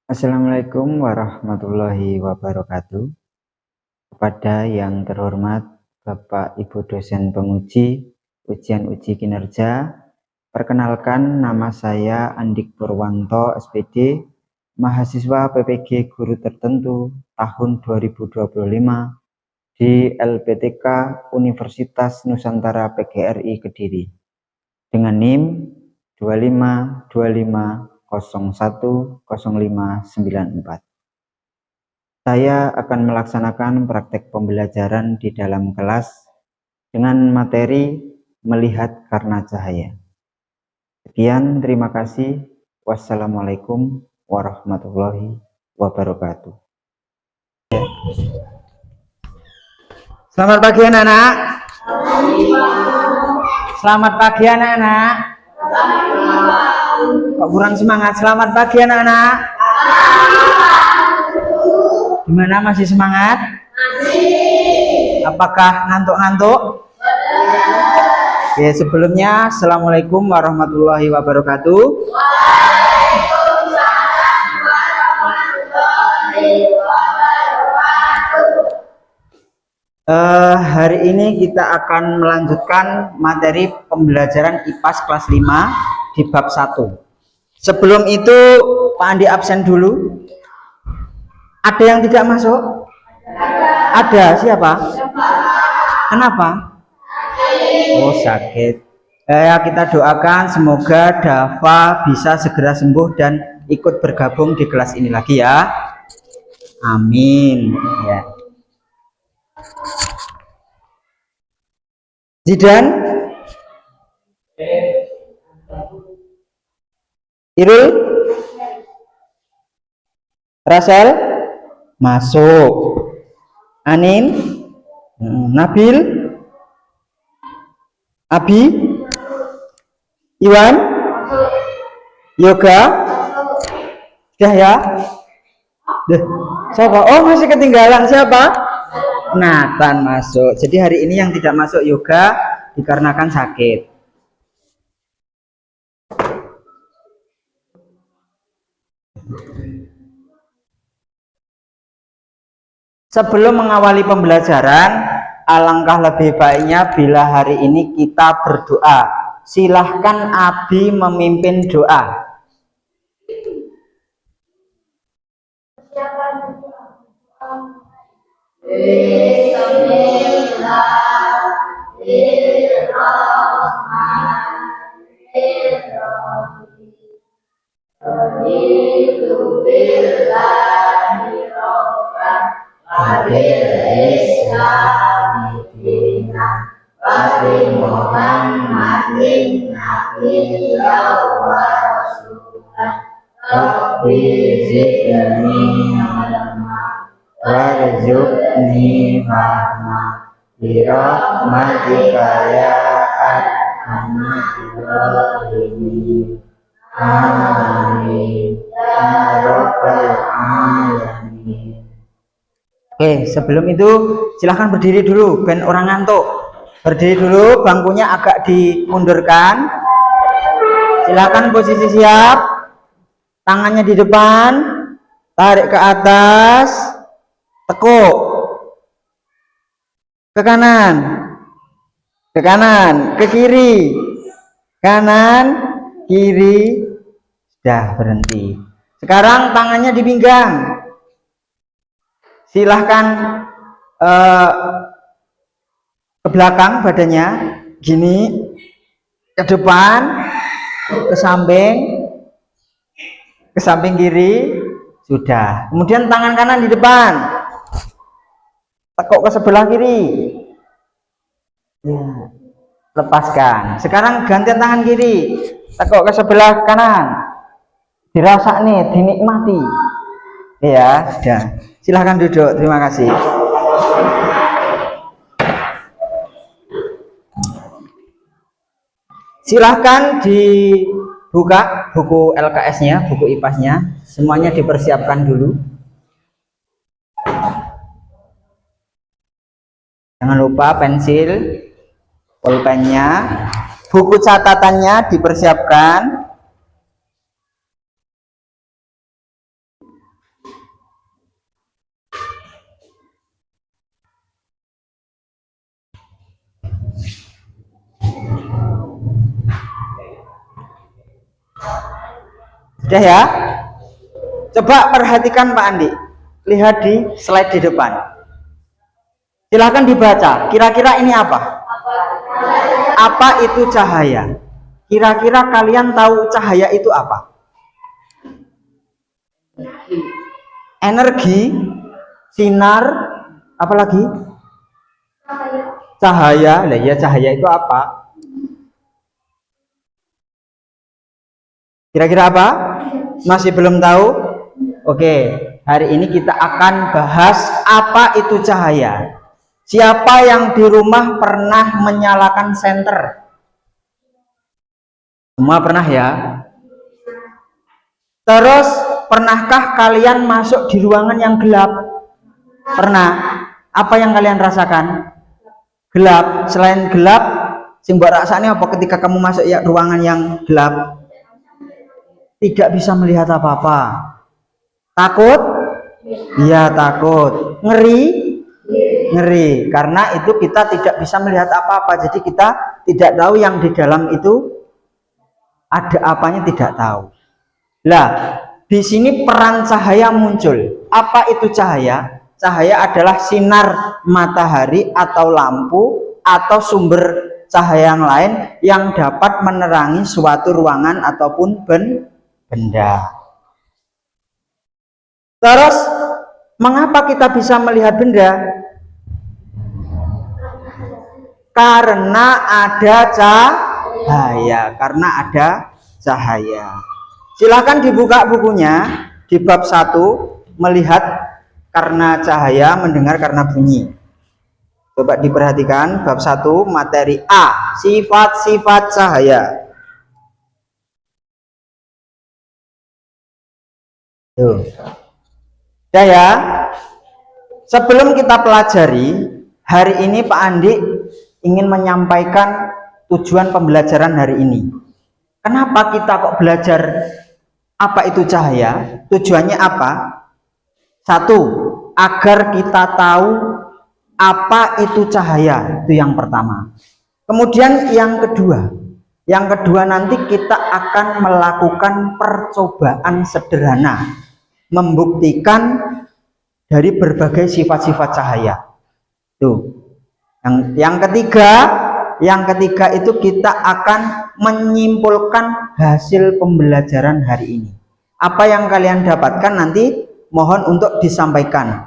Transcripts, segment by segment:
Assalamualaikum warahmatullahi wabarakatuh. Kepada yang terhormat Bapak Ibu dosen penguji ujian uji kinerja, perkenalkan nama saya Andik Purwanto SPD, mahasiswa PPG Guru Tertentu tahun 2025 di LPTK Universitas Nusantara PGRI Kediri dengan NIM 2525010594. Saya akan melaksanakan praktek pembelajaran di dalam kelas dengan materi melihat karena cahaya. Sekian, terima kasih. Wassalamualaikum warahmatullahi wabarakatuh. Selamat pagi anak-anak. Selamat pagi anak-anak. Kok kurang semangat? Selamat pagi anak-anak. Gimana, masih semangat? Masih. Apakah ngantuk-ngantuk? Oke, sebelumnya Assalamualaikum warahmatullahi wabarakatuh. Waalaikumsalam warahmatullahi wabarakatuh. Hari ini kita akan melanjutkan materi pembelajaran IPAS kelas 5 di bab 1. Sebelum itu Pak Andi absen dulu. Ada yang tidak masuk? Ada. Siapa? Kenapa? Oh, sakit. Ya, kita doakan semoga Dava bisa segera sembuh dan ikut bergabung di kelas ini lagi ya. Amin. Ya. Zidan? Irul? Rasel? Masuk. Anin? Nabil? Abi? Iwan? Yoga? Sudah ya? Siapa? Oh, masih ketinggalan. Siapa? Nathan masuk. Jadi hari ini yang tidak masuk yoga dikarenakan sakit. Sebelum mengawali pembelajaran, alangkah lebih baiknya bila hari ini kita berdoa. Silahkan Abi memimpin doa. Warzuqni fahma birahmatika ya arhamar rahimin. Amin ya rabbal alamin. Oke, sebelum itu silahkan berdiri dulu, ben orang ngantuk. Berdiri dulu, bangkunya agak dimundurkan. Silahkan posisi siap. Tangannya di depan, tarik ke atas, tekuk ke kanan, ke kiri, kanan, kiri. Sudah, berhenti. Sekarang tangannya di pinggang. Silahkan ke belakang badannya, gini, ke depan, ke samping kiri. Sudah. Kemudian tangan kanan di depan, tekuk ke sebelah kiri. Ya, lepaskan. Sekarang gantian tangan kiri, tekuk ke sebelah kanan. Dirasa nih, dinikmati. Ya, sudah. Silahkan duduk. Terima kasih. Silahkan dibuka buku LKS-nya, buku IPAS-nya. Semuanya dipersiapkan dulu. Jangan lupa pensil, pulpennya, buku catatannya dipersiapkan. Sudah ya? Coba perhatikan Pak Andi. Lihat di slide di depan. Silahkan dibaca. Kira-kira ini apa? Apa itu cahaya? Kira-kira kalian tahu cahaya itu apa? Energi, sinar, apa lagi? Cahaya. Lah ya, cahaya itu apa? Kira-kira apa? Masih belum tahu? Oke, hari ini kita akan bahas apa itu cahaya. Siapa yang di rumah pernah menyalakan senter? Semua pernah ya? Terus, pernahkah kalian masuk di ruangan yang gelap? Pernah. Apa yang kalian rasakan? Gelap. Selain gelap, sing mbok rasane apa ketika kamu masuk ya ruangan yang gelap? Tidak bisa melihat apa-apa. Takut? Iya, takut. Ngeri? Ngeri. Karena itu kita tidak bisa melihat apa-apa. Jadi kita tidak tahu yang di dalam itu ada apanya, tidak tahu. Lah, di sini peran cahaya muncul. Apa itu cahaya? Cahaya adalah sinar matahari atau lampu atau sumber cahaya yang lain yang dapat menerangi suatu ruangan ataupun benda. Terus, mengapa kita bisa melihat benda? Karena ada cahaya. Karena ada cahaya. Silahkan dibuka bukunya di bab 1, melihat karena cahaya, mendengar karena bunyi. Coba diperhatikan bab 1 materi A, sifat-sifat cahaya. Tuh. Sudah ya? Sebelum kita pelajari, hari ini Pak Andi ingin menyampaikan tujuan pembelajaran hari ini. Kenapa kita kok belajar apa itu cahaya? Tujuannya apa? 1, agar kita tahu apa itu cahaya. Itu yang pertama. Kemudian yang kedua nanti kita akan melakukan percobaan sederhana membuktikan dari berbagai sifat-sifat cahaya. Tuh. Yang ketiga itu kita akan menyimpulkan hasil pembelajaran hari ini. Apa yang kalian dapatkan nanti mohon untuk disampaikan.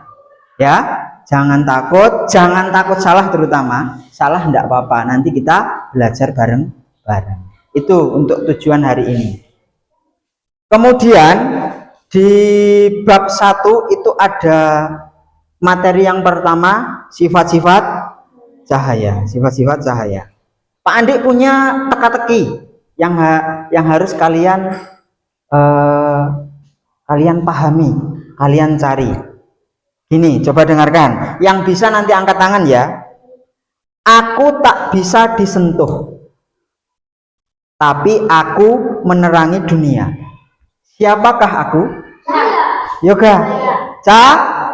Ya, jangan takut salah, terutama salah enggak apa-apa. Nanti kita belajar bareng-bareng. Itu untuk tujuan hari ini. Kemudian di bab 1 itu ada materi yang pertama, sifat-sifat cahaya. Sifat-sifat cahaya. Pak Andi punya teka-teki yang harus kalian pahami, kalian cari. Gini, coba dengarkan. Yang bisa nanti angkat tangan ya. Aku tak bisa disentuh, tapi aku menerangi dunia. Siapakah aku? Yoga.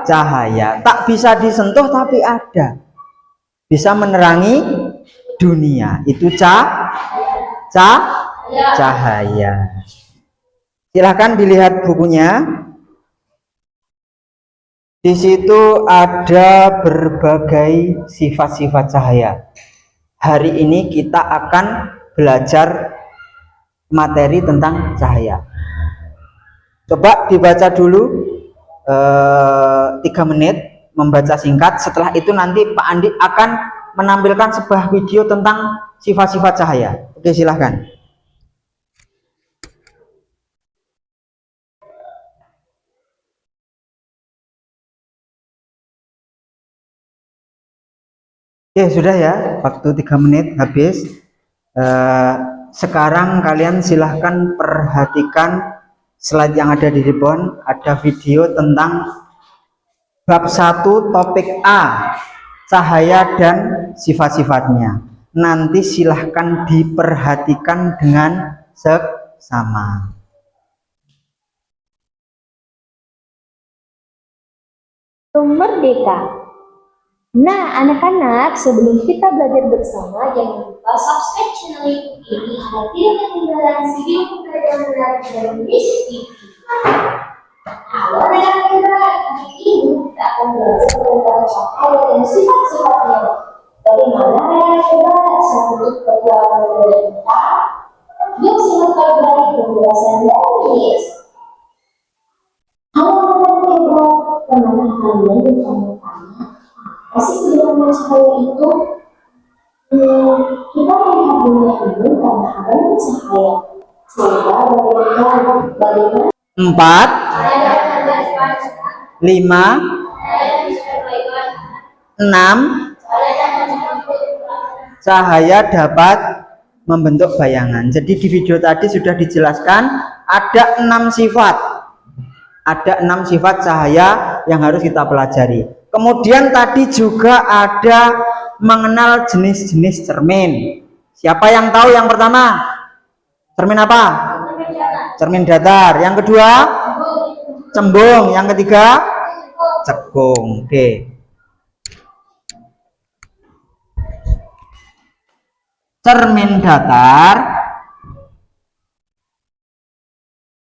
Cahaya. Tak bisa disentuh tapi ada. Bisa menerangi dunia. Itu cahaya. Silahkan dilihat bukunya. Di situ ada berbagai sifat-sifat cahaya. Hari ini kita akan belajar materi tentang cahaya. Coba dibaca dulu 3 menit, membaca singkat. Setelah itu nanti Pak Andi akan menampilkan sebuah video tentang sifat-sifat cahaya. Oke, silahkan. Oke, sudah ya, waktu 3 menit habis. Sekarang kalian silahkan perhatikan slide yang ada di depan. Ada video tentang bab 1 topik A, cahaya dan sifat-sifatnya. Nanti silahkan diperhatikan dengan seksama. Merdeka. Nah, anak-anak, sebelum kita belajar bersama, jangan lupa subscribe channel YouTube ini agar tidak ketinggalan video pembelajaran menarik dari Miss TV. Halo anak-anak, hari ini kita akan belajar tentang cahaya dan sifat-sifatnya. Bagaimana anak-anak hebat sambut petualangan dari kita? Yuk simak baik-baik penjelasan dari Miss. Halo anak-anak hebat, pernah kalian bertanya-tanya kasih sebenarnya cahaya itu? Kita melihat dunia ini karena adanya cahaya. Coba bagaimana? 4, 5, 6. Cahaya dapat membentuk bayangan. Jadi di video tadi sudah dijelaskan ada 6 sifat. Ada 6 sifat cahaya yang harus kita pelajari. Kemudian tadi juga ada mengenal jenis-jenis cermin. Siapa yang tahu yang pertama? Cermin apa? Cermin datar. Yang kedua? Cembung. Yang ketiga? Cekung. Oke. Cermin datar.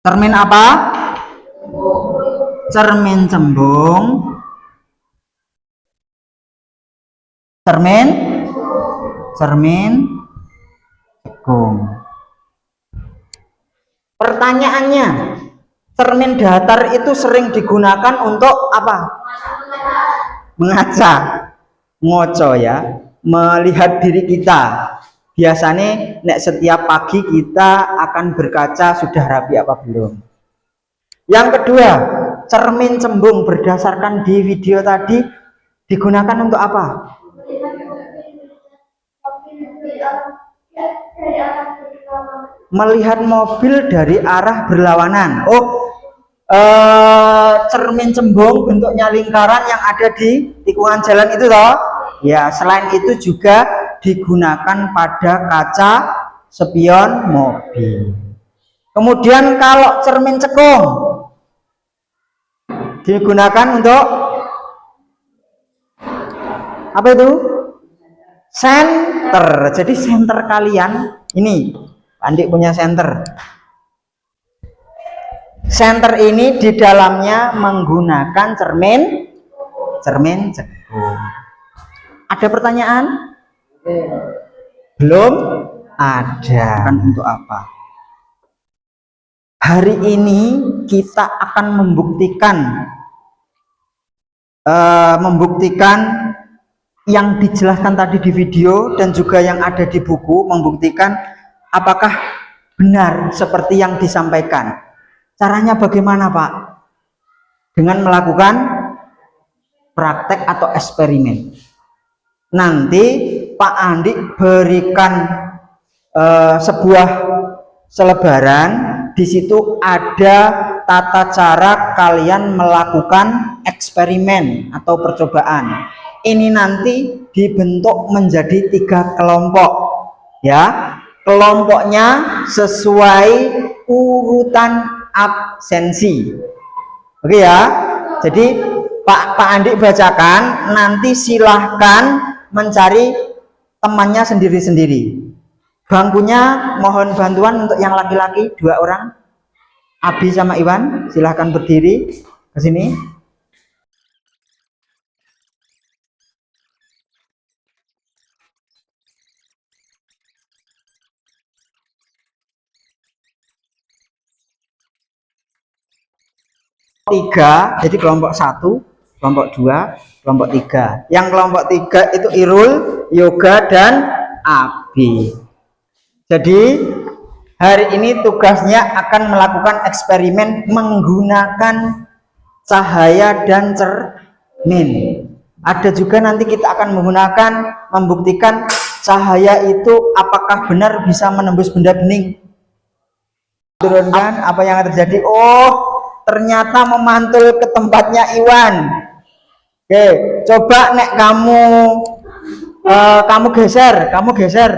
Cermin apa? Cermin cembung. Cermin cekung. Pertanyaannya, cermin datar itu sering digunakan untuk apa? Mengaca, ngoco ya, melihat diri kita. Biasanya setiap pagi kita akan berkaca sudah rapi apa belum. Yang kedua, cermin cembung berdasarkan di video tadi digunakan untuk apa? Melihat mobil dari arah berlawanan. Cermin cembung bentuknya lingkaran yang ada di tikungan jalan itu toh. Ya, selain itu juga digunakan pada kaca spion mobil. Kemudian kalau cermin cekung digunakan untuk apa itu? Senter. Jadi senter kalian ini, Andi punya senter. Senter ini di dalamnya menggunakan cermin cekung. Ada pertanyaan? Belum ada. Kan untuk apa? Hari ini kita akan membuktikan yang dijelaskan tadi di video dan juga yang ada di buku, membuktikan apakah benar seperti yang disampaikan. Caranya bagaimana, Pak? Dengan melakukan praktek atau eksperimen. Nanti Pak Andi berikan sebuah selebaran, di situ ada tata cara kalian melakukan eksperimen atau percobaan. Ini nanti dibentuk menjadi 3 kelompok, ya. Kelompoknya sesuai urutan absensi. Oke ya. Jadi Pak Andi bacakan, nanti silahkan mencari temannya sendiri-sendiri. Bangkunya mohon bantuan untuk yang laki-laki 2 orang. Abi sama Iwan, silahkan berdiri ke sini. Tiga, jadi kelompok 1, kelompok 2, kelompok 3. Yang kelompok 3 itu Irul, Yoga, dan Abi. Jadi hari ini tugasnya akan melakukan eksperimen menggunakan cahaya dan cermin. Ada juga nanti kita akan membuktikan cahaya itu apakah benar bisa menembus benda bening. Turunkan apa yang terjadi. Ternyata memantul ke tempatnya Iwan. Oke, coba nek kamu geser.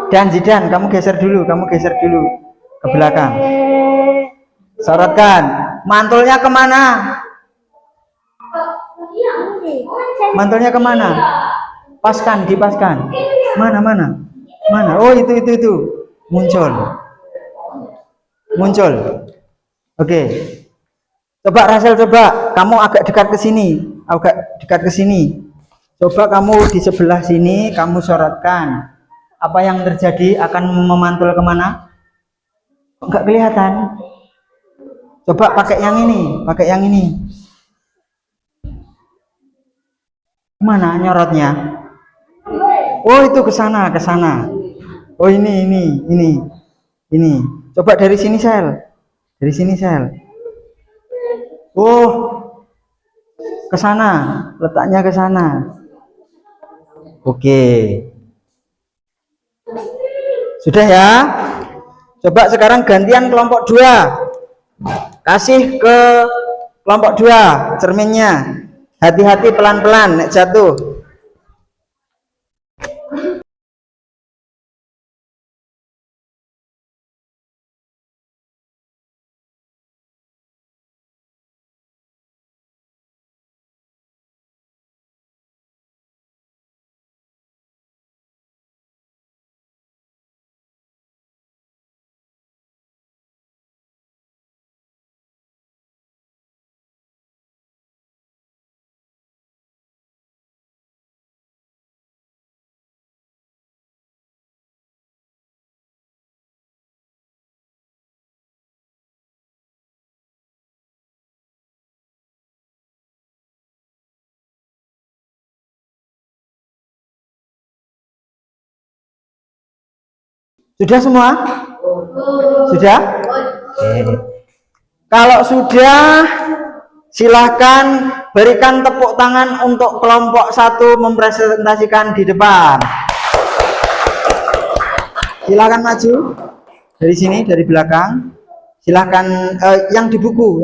Dan Zidan, kamu geser dulu ke belakang. Sorotkan. Mantulnya kemana? Mantulnya kemana? Paskan, dipaskan. Mana? Oh, itu. Muncul. Oke. Coba Rasel, coba kamu agak dekat ke sini. Coba kamu di sebelah sini, kamu sorotkan. Apa yang terjadi akan memantul kemana? Enggak kelihatan. Coba pakai yang ini. Mana nyorotnya? Oh, itu ke sana. Oh, ini. Coba dari sini, Sel. Oh, ke sana. Letaknya ke sana. Oke. Sudah ya? Coba sekarang gantian kelompok 2. Kasih ke kelompok 2 cerminnya. Hati-hati, pelan-pelan nek jatuh. Sudah semua? Sudah? Kalau sudah, silahkan berikan tepuk tangan untuk kelompok 1 mempresentasikan di depan. Silahkan maju dari sini, dari belakang. Silahkan yang di buku.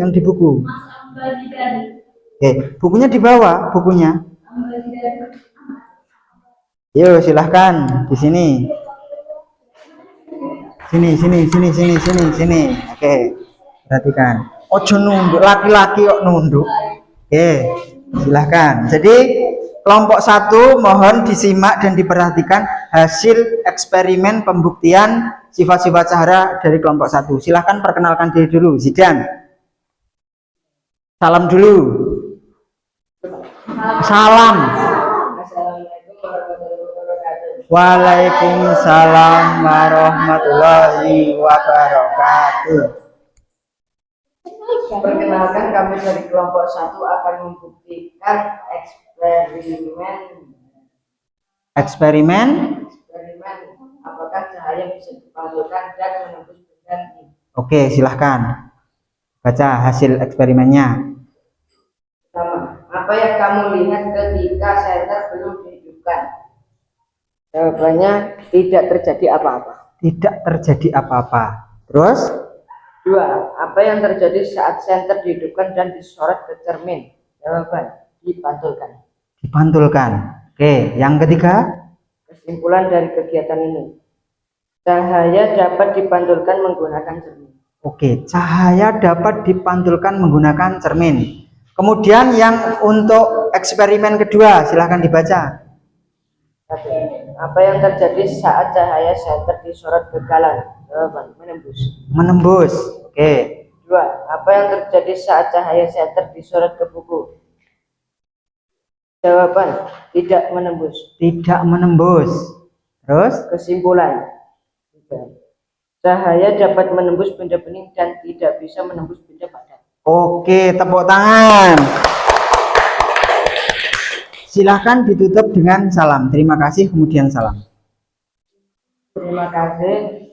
Oke, bukunya di bawah, bukunya. Yuk, silahkan di sini. Sini. Oke, perhatikan. Ojo nunduk, laki-laki kok nunduk. Oke, silahkan. Jadi kelompok 1 mohon disimak dan diperhatikan hasil eksperimen pembuktian sifat-sifat cahaya dari kelompok 1. Silahkan perkenalkan diri dulu. Zidan. Salam dulu. Salam. Waalaikumsalam warahmatullahi wabarakatuh. Perkenalkan, kami dari kelompok 1 akan membuktikan eksperimen apakah cahaya bisa dipantulkan dan menembus benda ini. Oke, silahkan baca hasil eksperimennya. Pertama, apa yang kamu lihat ketika senter belum dihidupkan? Jawabannya tidak terjadi apa-apa. Tidak terjadi apa-apa. Terus? 2. Apa yang terjadi saat senter dihidupkan dan disorot ke cermin? Jawaban, dipantulkan. Dipantulkan. Oke, yang ketiga? Kesimpulan dari kegiatan ini, cahaya dapat dipantulkan menggunakan cermin. Oke, cahaya dapat dipantulkan menggunakan cermin. Kemudian yang untuk eksperimen kedua, silahkan dibaca. 1. Apa yang terjadi saat cahaya senter disorot ke galon? Jawaban, menembus. Menembus. Oke. 2. Apa yang terjadi saat cahaya senter disorot ke buku? Jawaban, tidak menembus. Tidak menembus. Terus? Kesimpulan, 3. Cahaya dapat menembus benda bening dan tidak bisa menembus benda padat. Oke, tepuk tangan. Silahkan ditutup dengan salam. Terima kasih, kemudian salam. Terima kasih.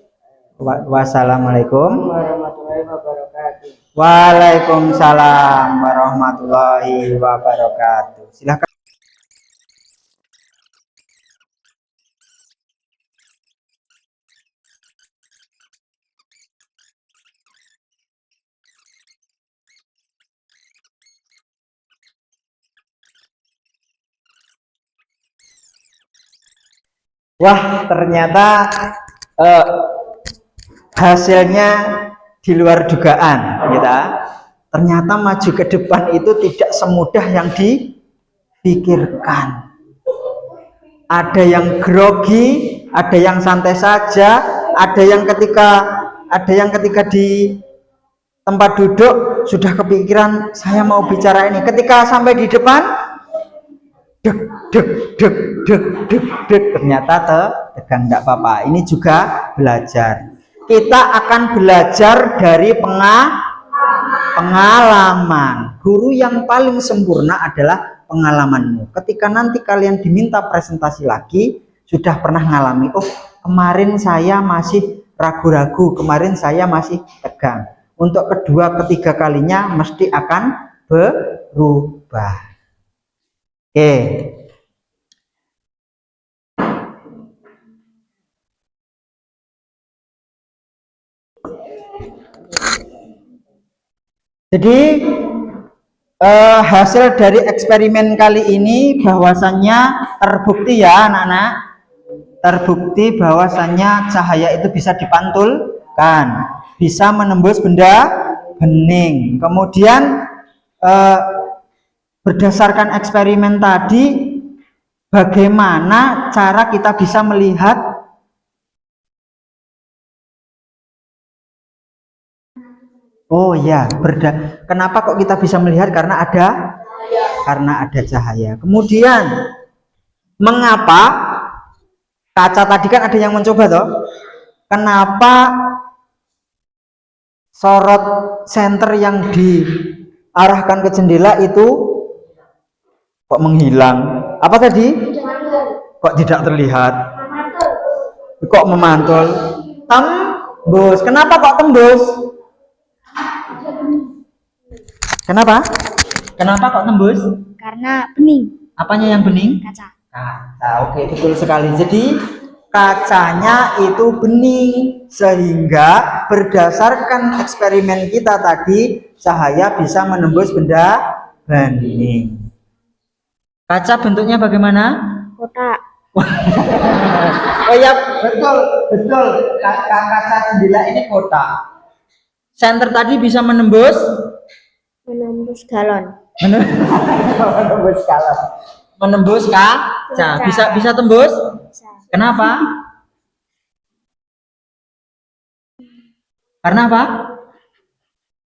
Wassalamualaikum warahmatullahi wabarakatuh. Waalaikumsalam warahmatullahi wabarakatuh. Silahkan. Wah, ternyata hasilnya di luar dugaan kita. Ternyata maju ke depan itu tidak semudah yang pikirkan. Ada yang grogi, ada yang santai saja, ada yang ketika di tempat duduk sudah kepikiran saya mau bicara ini. Ketika sampai di depan, deg deg deg deg deg deg, ternyata tegang. Tidak apa-apa. Ini juga belajar. Kita akan belajar dari pengalaman. Guru yang paling sempurna adalah pengalamanmu. Ketika nanti kalian diminta presentasi lagi, sudah pernah ngalami, oh kemarin saya masih ragu-ragu, kemarin saya masih tegang. Untuk kedua, ketiga kalinya mesti akan berubah. Oke. Jadi hasil dari eksperimen kali ini bahwasannya terbukti ya anak-anak, terbukti bahwasannya cahaya itu bisa dipantulkan, bisa menembus benda bening. Kemudian berdasarkan eksperimen tadi, bagaimana cara kita bisa melihat oh ya, kenapa kok kita bisa melihat? Karena ada cahaya. Kemudian mengapa kaca tadi kan ada yang mencoba toh? Kenapa sorot senter yang diarahkan ke jendela itu kok menghilang? Apa tadi? Kok tidak terlihat? Kok memantul? Tembus. Kenapa kok tembus? Kenapa? Kenapa kok tembus? Karena bening. Apanya yang bening? Kaca. Kaca. Oke, betul sekali. Jadi kacanya itu bening, sehingga berdasarkan eksperimen kita tadi, cahaya bisa menembus benda bening. Kaca bentuknya bagaimana? Kotak. Oh ya, betul. Kaca jendela ini kotak. Senter tadi bisa menembus galon. Menembus kaca. Bisa tembus? Kenapa? Karena apa?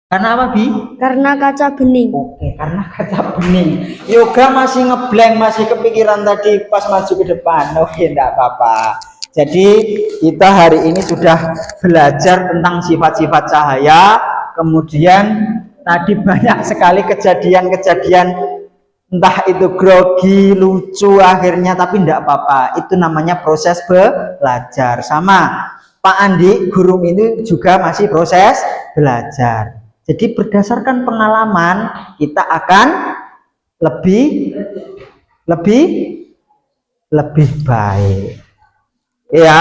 Karena apa, Bi? Karena kaca bening. Oke, karena kaca bening. Yoga masih ngeblank, masih kepikiran tadi pas maju ke depan. Oke, enggak apa-apa. Jadi kita hari ini sudah belajar tentang sifat-sifat cahaya. Kemudian tadi banyak sekali kejadian-kejadian, entah itu grogi, lucu akhirnya, tapi enggak apa-apa. Itu namanya proses belajar. Sama Pak Andi, guru ini juga masih proses belajar. Jadi berdasarkan pengalaman kita akan lebih baik. Ya.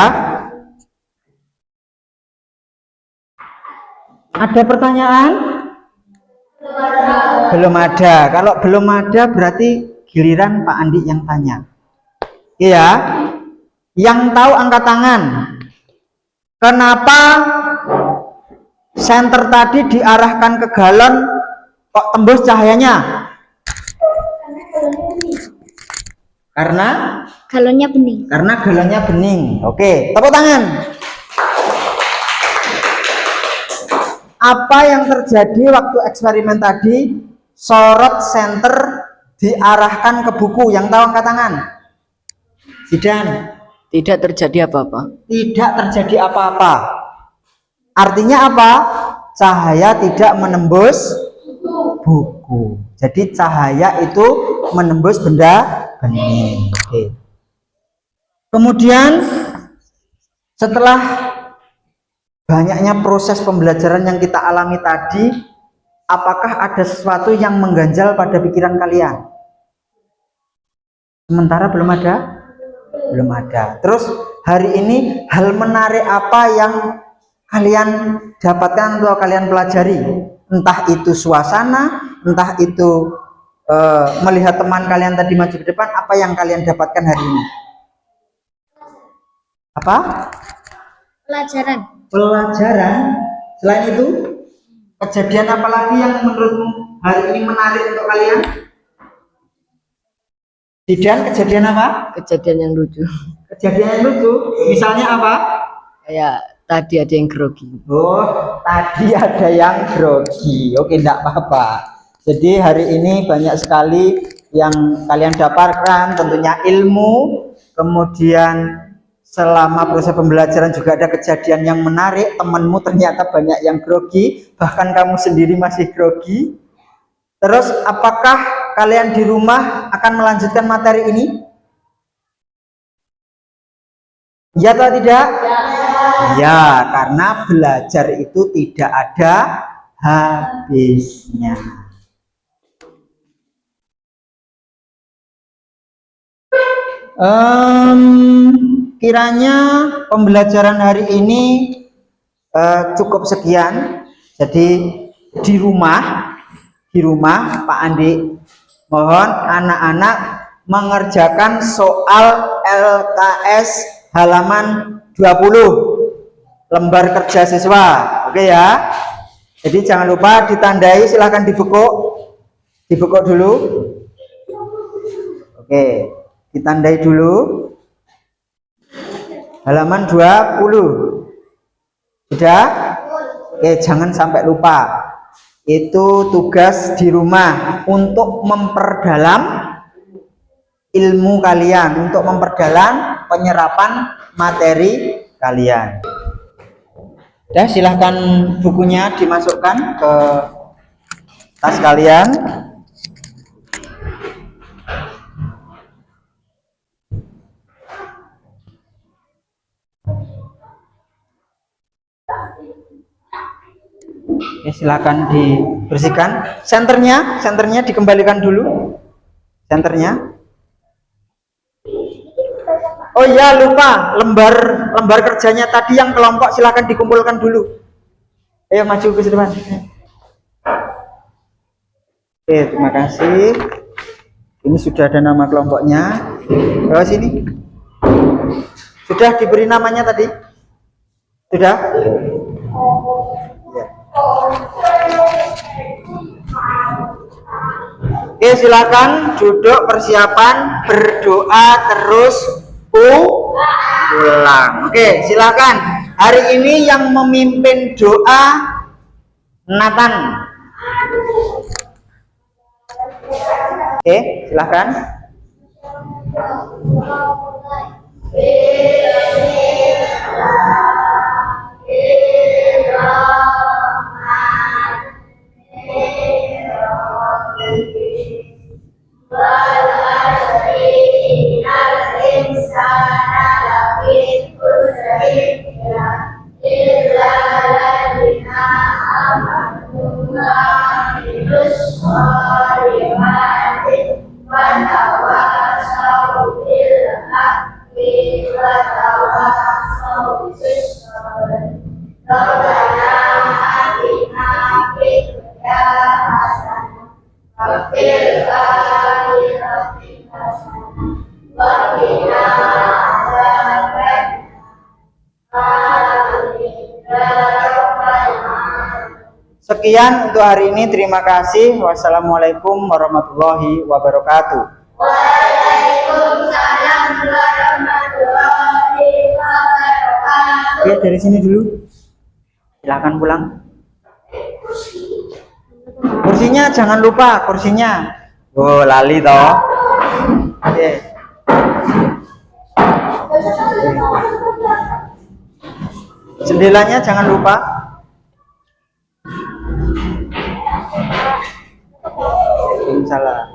Ada pertanyaan? Belum ada. Kalau belum ada berarti giliran Pak Andi yang tanya. Iya. Yang tahu angkat tangan. Kenapa senter tadi diarahkan ke galon kok tembus cahayanya? Karena Galonnya bening. Karena galonnya bening. Oke, tepuk tangan. Apa yang terjadi waktu eksperimen tadi? Sorot senter diarahkan ke buku. Yang tahu angkat tangan? Zidan. Tidak terjadi apa-apa. Tidak terjadi apa-apa. Artinya apa? Cahaya tidak menembus buku. Jadi cahaya itu menembus benda bening. Oke. Kemudian setelah banyaknya proses pembelajaran yang kita alami tadi, apakah ada sesuatu yang mengganjal pada pikiran kalian? Sementara belum ada? Belum ada. Terus hari ini hal menarik apa yang kalian dapatkan atau kalian pelajari? Entah itu suasana, entah itu melihat teman kalian tadi maju ke depan, apa yang kalian dapatkan hari ini? Apa? Pelajaran. Selain itu, kejadian apa lagi yang menurutmu hari ini menarik untuk kalian? Zidan kejadian apa? Kejadian yang lucu. Kejadian yang lucu. Misalnya apa? Kayak tadi ada yang grogi. Oh, tadi ada yang grogi. Oke, enggak apa-apa. Jadi hari ini banyak sekali yang kalian dapatkan, tentunya ilmu. Kemudian selama proses pembelajaran juga ada kejadian yang menarik. Temanmu ternyata banyak yang grogi, bahkan kamu sendiri masih grogi. Terus apakah kalian di rumah akan melanjutkan materi ini? Ya atau tidak? Ya, karena belajar itu tidak ada habisnya. Kiranya pembelajaran hari ini cukup sekian. Jadi di rumah Pak Andi mohon anak-anak mengerjakan soal LKS halaman 20 lembar kerja siswa. Oke ya. Jadi jangan lupa ditandai, silahkan dibekuk dulu. Oke, ditandai dulu halaman 20. Sudah? Oke, jangan sampai lupa. Itu tugas di rumah untuk memperdalam ilmu kalian, untuk memperdalam penyerapan materi kalian. Dan silahkan bukunya dimasukkan ke tas kalian. Oke, silakan dibersihkan. Senternya dikembalikan dulu. Senternya. Oh iya, lupa lembar kerjanya tadi yang kelompok silakan dikumpulkan dulu. Ayo maju ke depan. Oke, terima kasih. Ini sudah ada nama kelompoknya. Bawa sini. Sudah diberi namanya tadi? Sudah? Oke, silakan duduk, persiapan berdoa terus ulang. Oke, silakan. Hari ini yang memimpin doa Nathan. Oke, silakan. Sekian untuk hari ini. Terima kasih. Wassalamualaikum warahmatullahi wabarakatuh. Waalaikumsalam warahmatullahi wabarakatuh. Oke, dari sini dulu. Silakan pulang. Kursinya jangan lupa, kursinya. Oh, lali toh. Oke. Jendelanya jangan lupa. Waalaikumsalam.